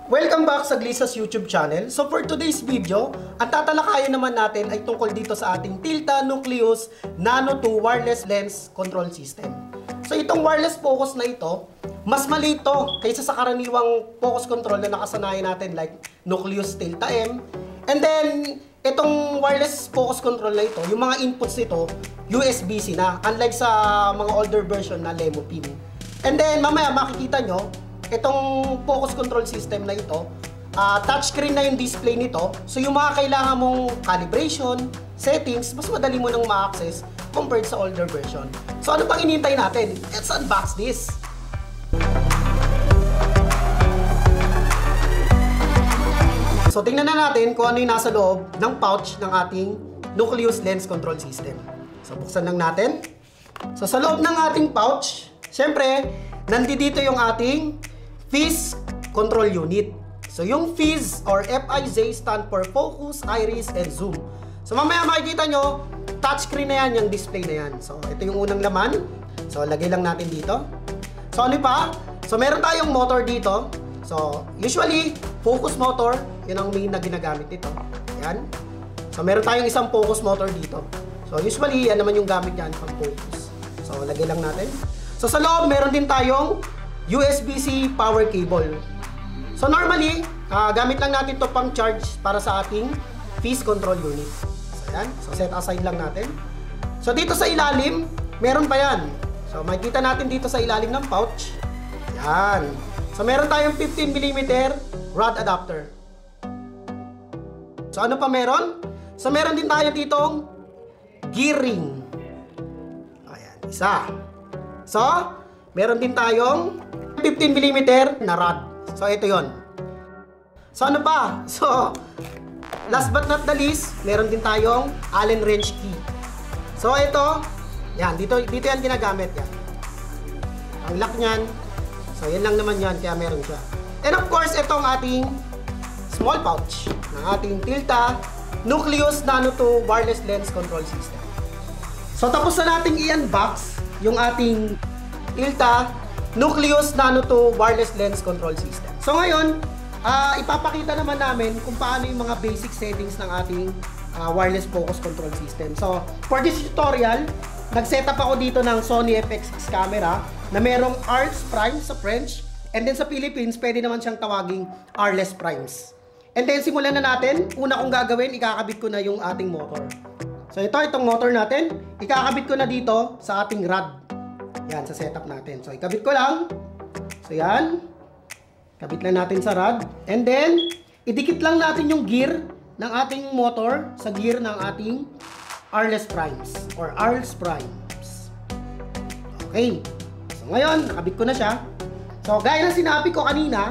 Welcome back sa Glissa's YouTube channel. So for today's video, ang tatalakayin naman natin ay tungkol dito sa ating Tilta Nucleus Nano 2 Wireless Lens Control System. So itong wireless focus na ito, mas maliit to kaysa sa karaniwang focus control na nakasanayan natin like Nucleus Tilta M. And then, itong wireless focus control na ito, yung mga inputs nito, USB-C na, unlike sa mga older version na LEMO pin. And then, mamaya makikita nyo, itong focus control system na ito, touchscreen na yung display nito. So yung mga kailangan mong calibration, settings, mas madali mo nang ma-access compared sa older version. So ano pang hinihintay natin? Let's unbox this! So tingnan na natin kung ano yung nasa loob ng pouch ng ating Nucleus Lens Control System. So buksan lang natin. So sa loob ng ating pouch, syempre, nandito yung ating Phys Control Unit. So yung Phys or FIZ stand for Focus, Iris, and Zoom. So mamaya makikita nyo, touchscreen na yan, yung display na yan. So ito yung unang laman. So lagay lang natin dito. So ano pa? So meron tayong motor dito. So usually, focus motor, yun ang main na ginagamit nito. Ayan. So meron tayong isang focus motor dito. So usually, yan naman yung gamit yan pag focus. So lagay lang natin. So sa loob, meron din tayong USB-C power cable. So normally, gamit lang natin to pang charge para sa ating Phys Control Unit. So ayan, so set aside lang natin. So dito sa ilalim, meron pa yan. So makikita natin dito sa ilalim ng pouch. Ayan. So meron tayong 15mm rod adapter. So ano pa meron? So meron din tayo ditong gear ring. Ayan, isa. So, meron din tayong 15mm na rod. So, ito yon. So, ano pa? So, last but not the least, meron din tayong Allen wrench key. So, ito, yan, dito yan ginagamit yan. Ang lock niyan, so, yan lang naman yan, kaya meron siya. And of course, itong ating small pouch ng ating Tilta Nucleus Nano 2 Wireless Lens Control System. So, tapos na nating i-unbox yung ating Tilta Nucleus Nano 2 Wireless Lens Control System. So ngayon, ipapakita naman namin kung paano yung mga basic settings ng ating wireless focus control system. So for this tutorial, nag-setup ako dito ng Sony FX6 camera na merong RS Prime sa French, and then sa Philippines, pwede naman siyang tawaging RLess Primes. And then simulan na natin. Una kong gagawin, ikakabit ko na yung ating motor. So itong motor natin, ikakabit ko na dito sa ating rod. Yan, sa setup natin. So, ikabit ko lang. So, yan. Kabit lang natin sa rod. And then, idikit lang natin yung gear ng ating motor sa gear ng ating RLess Primes or RLess Primes. Okay. So, ngayon, nakabit ko na siya. So, gaya ng sinabi ko kanina,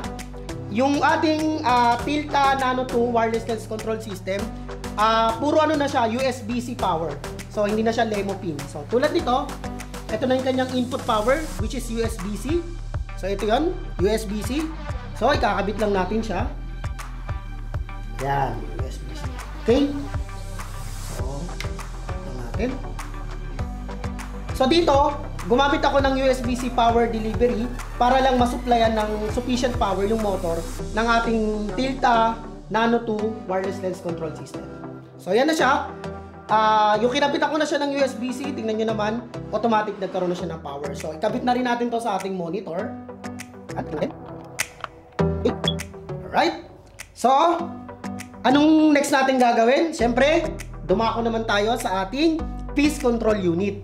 yung ating Tilta Nano 2 Wireless Lens Control System, puro ano na siya, USB-C power. So, hindi na siya LEMO pin. So, tulad nito, ito na yung kanyang input power, which is USB-C. So, ito yun, USB-C. So, ikakabit lang natin siya. Yan, USB-C. Okay? So, lang natin. So, dito, gumamit ako ng USB-C power delivery para lang masupplyan ng sufficient power yung motor ng ating Tilta Nano 2 Wireless Lens Control System. So, yan na siya. Yung kinabit ako na siya ng USB-C, tingnan nyo naman, automatic nagkaroon na siya ng power. So, ikabit na rin natin to sa ating monitor. At tingnan. Alright. So, anong next natin gagawin? Siyempre, dumako naman tayo sa ating Phys Control Unit.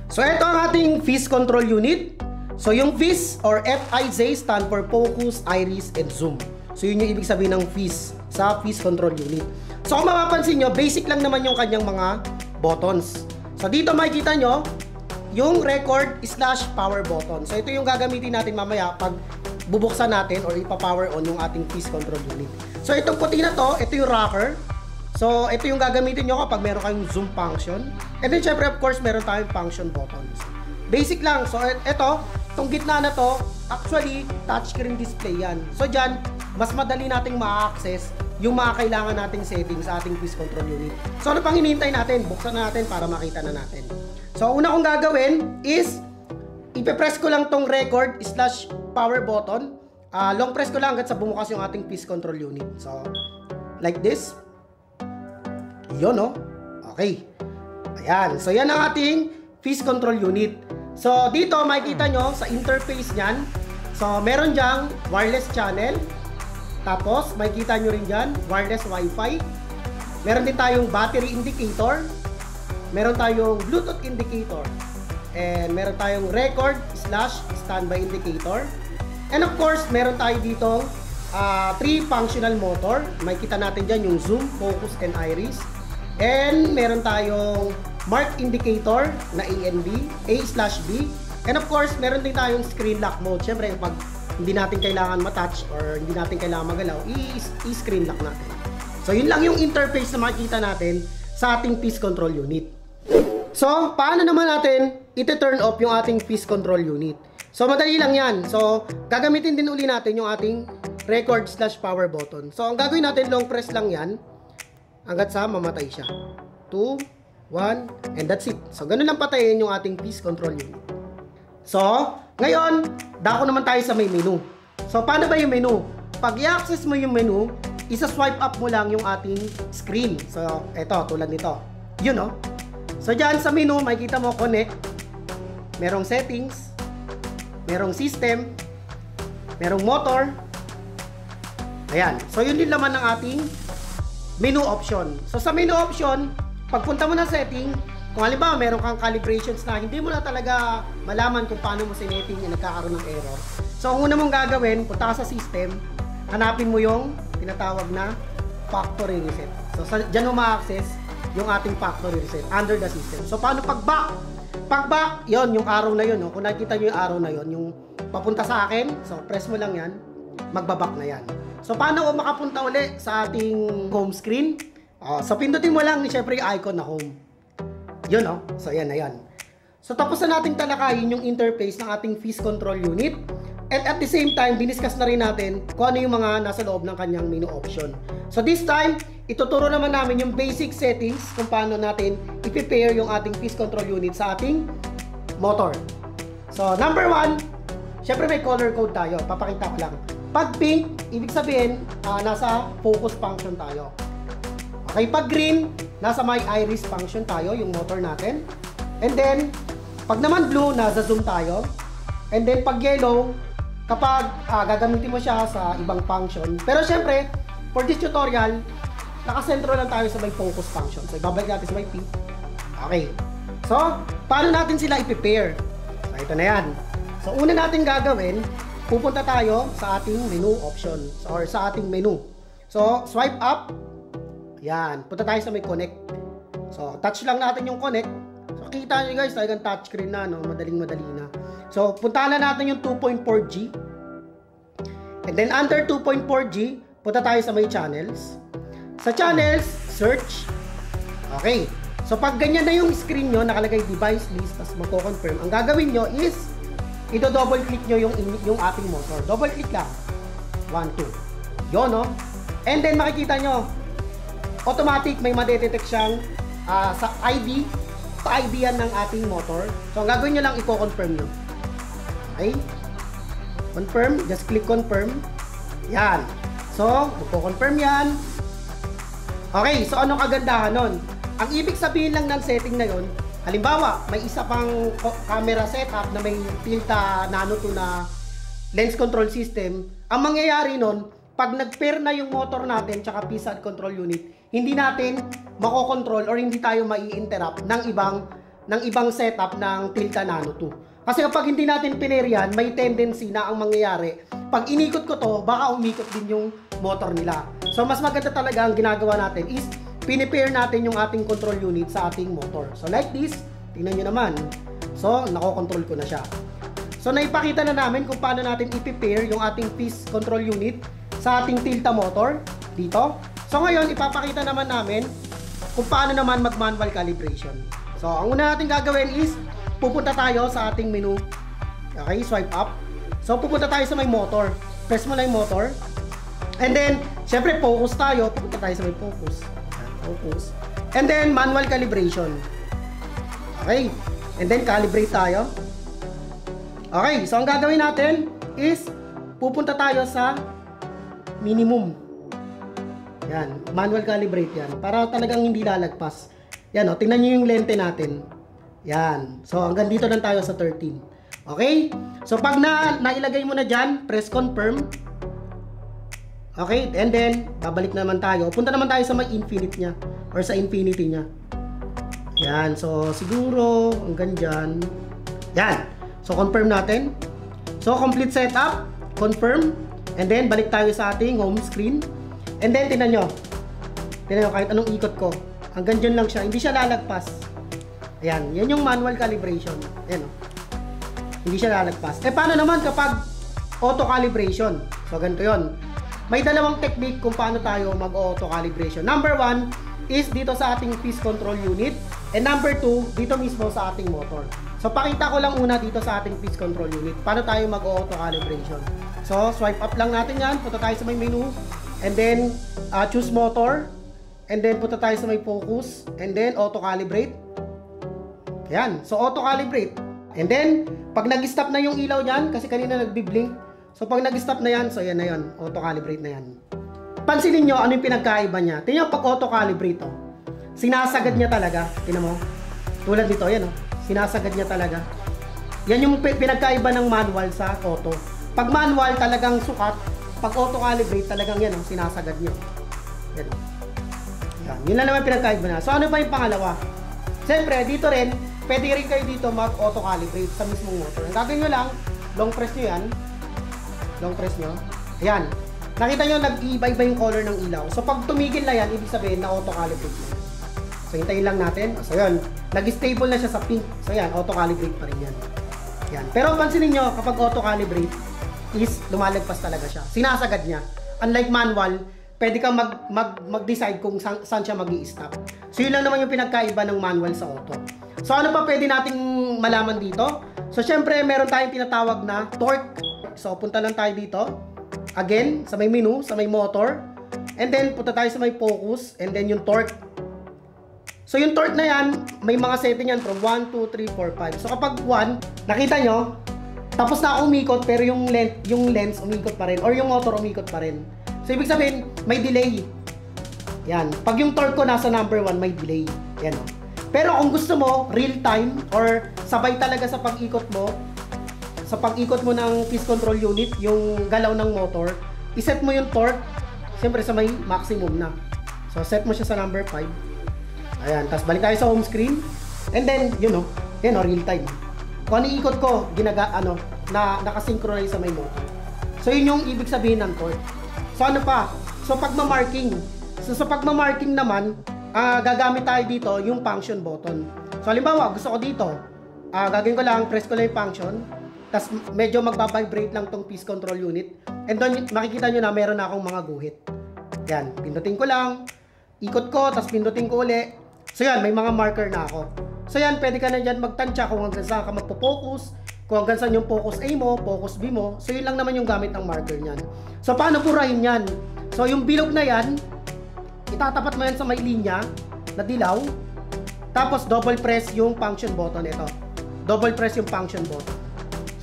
So, ito ang ating Phys Control Unit. So, yung Phys or FIZ stand for Focus, Iris, and Zoom. So, yun yung ibig sabihin ng Phys sa Phys Control Unit. So kung mapapansin nyo, basic lang naman yung kanyang mga buttons. So dito makikita nyo, yung record / power button. So ito yung gagamitin natin mamaya pag bubuksan natin or ipa-power on yung ating Phys Control Unit. So itong puti na to, ito yung rocker. So, ito yung gagamitin nyo kapag meron kayong zoom function. And then, syempre, of course, meron tayong function buttons. Basic lang. So, ito, itong gitna na to, actually, touchscreen display yan. So, dyan, mas madali nating ma-access yung mga kailangan nating settings sa ating Piece Control Unit. So, ano pang hinihintay natin? Buksan na natin para makita na natin. So, una kong gagawin is, ipe-press ko lang tong record/power button. Long press ko lang hanggat sa bumukas yung ating Piece Control Unit. So, like this. Yun, no? Okay. Ayan. So, yan ang ating Piece Control Unit. So, dito, makikita nyo sa interface nyan. So, meron dyang wireless channel. Tapos, makikita nyo rin dyan, wireless Wi-Fi. Meron din tayong battery indicator. Meron tayong Bluetooth indicator. And meron tayong record/standby indicator. And of course, meron tayo dito 3 functional motor. Makikita natin dyan yung zoom, focus, and iris. And meron tayong mark indicator na A/B. And of course, meron din tayong screen lock mode. Siyempre, pag hindi natin kailangan matouch or hindi natin kailangan magalaw, i-screen lock natin. So, yun lang yung interface na makikita natin sa ating Piece Control Unit. So, paano naman natin iti-turn off yung ating Piece Control Unit? So, madali lang yan. So, gagamitin din uli natin yung ating record/power button. So, ang gagawin natin, long press lang yan hanggat sa mamatay siya. 2, 1, and that's it. So, ganun lang patayin yung ating Piece Control Unit. So, ngayon, dako naman tayo sa may menu. So, paano ba yung menu? Pag i-access mo yung menu, isa-swipe up mo lang yung ating screen. So, eto, tulad nito. Yun, no? So, dyan sa menu, makikita mo connect. Merong settings. Merong system. Merong motor. Ayan. So, yun din naman ang ating menu option. So, sa menu option, pagpunta mo na setting, kung halimbawa meron kang calibrations na hindi mo na talaga malaman kung paano mo sinetting yung nagkakaroon ng error. So, ang una mong gagawin, punta ka sa system, hanapin mo yung tinatawag na factory reset. So, dyan mo ma-access yung ating factory reset under the system. So, paano pag-back? Pag-back, yon yung arrow na yun. No? Kung nakikita nyo yung arrow na yun, yung papunta sa akin, so press mo lang yan, magbaback na yan. So, paano ko makapunta uli sa ating home screen? So, pindutin mo lang, syempre, yung icon na home. Yun, no? So, yan na yan. So, tapos na natin talakayin yung interface ng ating Piece Control Unit. And at the same time, diniscuss na rin natin kung ano yung mga nasa loob ng kanyang menu option. So, this time, ituturo naman namin yung basic settings kung paano natin i-prepare yung ating Piece Control Unit sa ating motor. So, number 1, syempre may color code tayo. Papakita ko lang. Pag pink, ibig sabihin, nasa focus function tayo. Okay, pag green, nasa may iris function tayo, yung motor natin. And then, pag naman blue, nasa zoom tayo. And then, pag yellow, kapag gagamitin mo siya sa ibang function. Pero syempre, for this tutorial, nakasentro lang tayo sa may focus function. So, ibabalik natin sa may P. Okay. So, paano natin sila i-prepare? So, ito na yan. So, una natin gagawin, pupunta tayo sa ating menu option or sa ating menu. So, swipe up. Yan. Punta tayo sa may connect. So, touch lang natin yung connect. So, kita nyo guys, talagang touchscreen na, no? Madaling-madali na. So, puntahan na natin yung 2.4G. And then, under 2.4G, punta tayo sa may channels. Sa channels, search. Okay. So, pag ganyan na yung screen nyo, nakalagay device list, tapos magko-confirm, ang gagawin nyo is, double click nyo yung ating motor. Double click lang. 1, 2. Yun, no? And then, makikita nyo, automatic may madetect siyang sa ID. Sa ID yan ng ating motor. So, ang gagawin nyo lang, i-confirm nyo. Okay? Confirm. Just click confirm. Yan. So, magko-confirm yan. Okay, so anong kagandahan nun? Ang ibig sabihin lang ng setting na yun, halimbawa, may isa pang camera setup na may Tilta Nano 2 na lens control system. Ang mangyayari nun, pag nag-pair na yung motor natin tsaka Piece Control Unit, hindi natin makokontrol or hindi tayo mai-interrupt ng ibang setup ng Tilta Nano 2. Kasi kapag hindi natin pinair yan, may tendency na ang mangyayari, pag inikot ko to, baka umikot din yung motor nila. So, mas maganda talaga ang ginagawa natin is pinipair natin yung ating control unit sa ating motor. So, like this, tingnan nyo naman. So, nakokontrol ko na siya. So, naipakita na namin kung paano natin ipipair yung ating Piece Control Unit sa ating Tilta motor. Dito. So ngayon, ipapakita naman namin kung paano naman mag-manual calibration. So ang una natin gagawin is pupunta tayo sa ating menu. Okay, swipe up. So pupunta tayo sa may motor. Press mo lang yung motor. And then, syempre focus tayo. Pupunta tayo sa may focus. Focus. And then, manual calibration. Okay. And then, calibrate tayo. Okay. So, ang gagawin natin is pupunta tayo sa minimum. Yan. Manual calibrate yan. Para talagang hindi lalagpas. Yan o. Tingnan nyo yung lente natin. Yan. So, hanggang dito lang tayo sa 13. Okay? So, pag nailagay mo na dyan, press confirm. Okay? And then, babalik naman tayo. Punta naman tayo sa may infinite niya. Or sa infinity niya. Yan. So, siguro, hanggang dyan. Yan. So, confirm natin. So, complete setup. Confirm. And then, balik tayo sa ating home screen. And then, tingnan nyo. Tingnan nyo, kahit anong ikot ko. Hanggang dyan lang siya. Hindi siya lalagpas. Ayan. Yan yung manual calibration. Ayan o. Hindi siya lalagpas. Eh, paano naman kapag auto calibration? So, ganito yun. May dalawang technique kung paano tayo mag-auto calibration. Number 1 is dito sa ating piston control unit. And number 2, dito mismo sa ating motor. So, pakita ko lang una dito sa ating piston control unit. Paano tayo mag-auto calibration? So, swipe up lang natin yan. Punta tayo sa may menu. And then, choose motor. And then, punta tayo sa may focus. And then, auto calibrate. Yan. So, auto calibrate. And then, pag nag-stop na yung ilaw niyan, kasi kanina nagbi-blink. So, pag nag-stop na yan, so yan na yan. Auto-calibrate na yan. Pansinin nyo, ano yung pinagkaiba niya. Tingnan pag auto-calibrate, oh. Sinasagad niya talaga. Tingnan mo. Tulad dito, yan, oh. Sinasagad niya talaga. Yan yung pinagkaiba ng manual sa auto. Pag manual, talagang sukat. Pag auto-calibrate, talagang yan, oh. Sinasagad niyo. Yan, oh. Yan. Yun lang naman pinagkaiba na. So, ano pa yung pangalawa? Siyempre, dito rin, pwede rin kayo dito mag-auto-calibrate sa mismong motor. Ang gagawin nyo lang, long press nyo yan. Long press nyo. Ayan. Nakita nyo, nag-iiba-iba yung color ng ilaw. So, pag tumigil na yan, ibig sabihin na auto-calibrate na. So, hintayin lang natin. So, yun. Nag-stable na siya sa pink. So, yan. Auto-calibrate pa rin yan. Yan. Pero, pansinin nyo, kapag auto-calibrate, is lumalagpas talaga siya. Sinasagad niya. Unlike manual, pwede kang mag-decide kung saan siya mag-i-stop. So, yun lang naman yung pinagkaiba ng manual sa auto. So, ano pa pwede nating malaman dito? So, syempre, meron tayong tinatawag na torque. So, punta lang tayo dito. Again, sa may menu, sa may motor. And then, punta tayo sa may focus. And then, yung torque. So, yung torque na yan, may mga setting yan from 1, 2, 3, 4, 5. So, kapag 1, nakita nyo, tapos na ako umikot, pero yung lens umikot pa rin. Or yung motor umikot pa rin. So, ibig sabihin, may delay. Yan. Pag yung torque ko nasa number 1, may delay. Yan o. Pero kung gusto mo, real time, or sabay talaga sa pag-ikot mo, ng piston control unit, yung galaw ng motor, iset mo yung torque, siyempre sa may maximum na. So, set mo siya sa number 5. Ayan, tapos balik tayo sa home screen. And then, yun o, real time. Kung ano ikot ko, nakasynchronize sa may motor. So, yun yung ibig sabihin ng torque. So, ano pa? So, pagmamarking. So, sa pagmamarking naman, gagamit tayo dito yung function button. So, halimbawa, gusto ko dito, gagawin ko lang, press ko lang yung function, tapos medyo magbabibrate lang tong piston control unit. And doon, makikita nyo na meron na akong mga guhit. Yan, pindutin ko lang, ikot ko, tapos pindutin ko uli. So yan, may mga marker na ako. So yan, pwede ka na dyan magtansya kung hanggang saan ka magpo-focus, kung hanggang saan yung focus A mo, focus B mo. So yun lang naman yung gamit ng marker nyan. So paano burahin yan? So yung bilog na yan, itatapat mo yan sa may linya na dilaw. Tapos double press yung function button ito. Double press yung function button.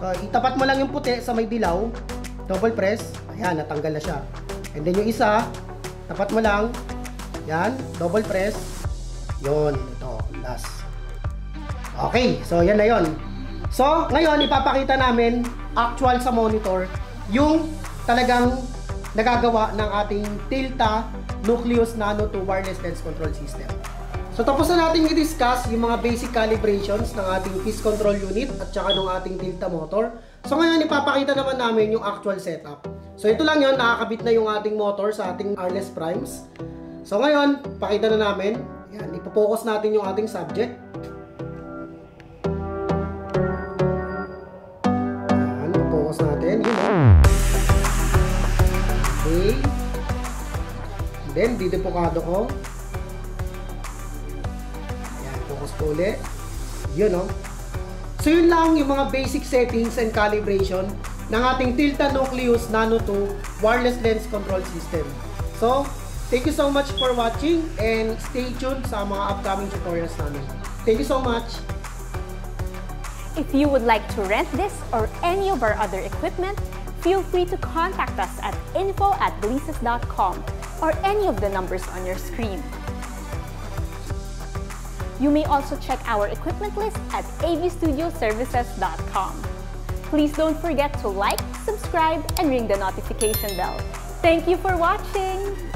So itapat mo lang yung puti sa may dilaw. Double press. Ayan, natanggal na siya. And then yung isa, tapat mo lang. Yan, double press. Yon, ito, last. Okay, so yan na yon. So ngayon ipapakita namin actual sa monitor yung talagang nagagawa ng ating Tilta Nucleus Nano 2 wireless lens control system. So tapos na natin i-discuss yung mga basic calibrations ng ating piston control unit at saka ng ating Tilta motor. So ngayon ipapakita naman namin yung actual setup. So ito lang yun, nakakabit na yung ating motor sa ating RLS primes. So ngayon, pakita na namin. Yan, ipo-focus natin yung ating subject. Yan, ipo-focus natin. Yun, okay. Then, didepokado ko. Ayan, focus ko ulit. Yun, no? So, yun lang yung mga basic settings and calibration ng ating Tilta Nucleus Nano 2 wireless lens control system. So, thank you so much for watching and stay tuned sa mga upcoming tutorials namin. Thank you so much! If you would like to rent this or any of our other equipment, feel free to contact us at info@belices.com or any of the numbers on your screen. You may also check our equipment list at avstudioservices.com. Please don't forget to like, subscribe, and ring the notification bell. Thank you for watching!